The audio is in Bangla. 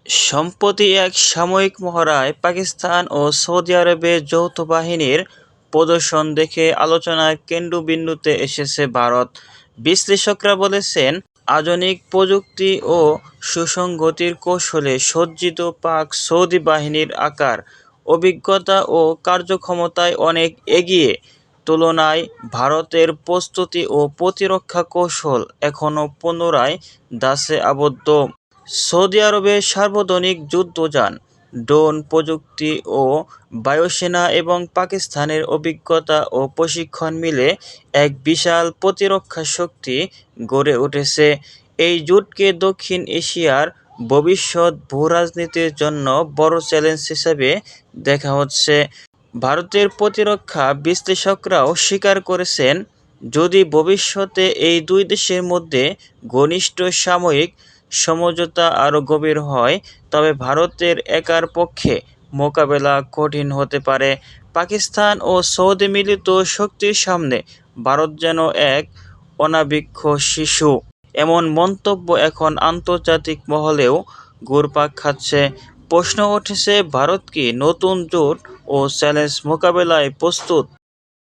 সম্প্রতি এক সাময়িক মহড়ায় পাকিস্তান ও সৌদি আরবের যৌথ বাহিনীর প্রদর্শন দেখে আলোচনার কেন্দ্রবিন্দুতে এসেছে ভারত। বিশ্লেষকরা বলছেন, আধুনিক প্রযুক্তি ও সুসংগতির কৌশলে সজ্জিত পাক-সৌদি বাহিনীর আকার, অভিজ্ঞতা ও কার্যক্ষমতায় অনেক এগিয়ে। তুলনায় ভারতের প্রস্তুতি ও প্রতিরক্ষা কৌশল এখনও পুনরায় ধাঁচে আবদ্ধ। সৌদি আরবের সার্বজনীন যুদ্ধযান, ড্রোন প্রযুক্তি ও বায়ুসেনা এবং পাকিস্তানের অভিজ্ঞতা ও প্রশিক্ষণ মিলে এক বিশাল প্রতিরক্ষা শক্তি গড়ে উঠেছে। এই জোটকে দক্ষিণ এশিয়ার ভবিষ্যৎ ভূরাজনীতির জন্য বড় চ্যালেঞ্জ হিসেবে দেখা হচ্ছে। ভারতের প্রতিরক্ষা বিশ্লেষকরাও স্বীকার করেছেন, যদি ভবিষ্যতে এই দুই দেশের মধ্যে ঘনিষ্ঠ সামরিক সমঝোতা আরও গভীর হয়, তবে ভারতের একার পক্ষে মোকাবেলা কঠিন হতে পারে। পাকিস্তান ও সৌদি মিলিত শক্তির সামনে ভারত যেন এক অনাবৃক্ষ শিশু, এমন মন্তব্য এখন আন্তর্জাতিক মহলেও ঘুরপাক খাচ্ছে। প্রশ্ন উঠেছে, ভারত কি নতুন জোট ও চ্যালেঞ্জ মোকাবেলায় প্রস্তুত?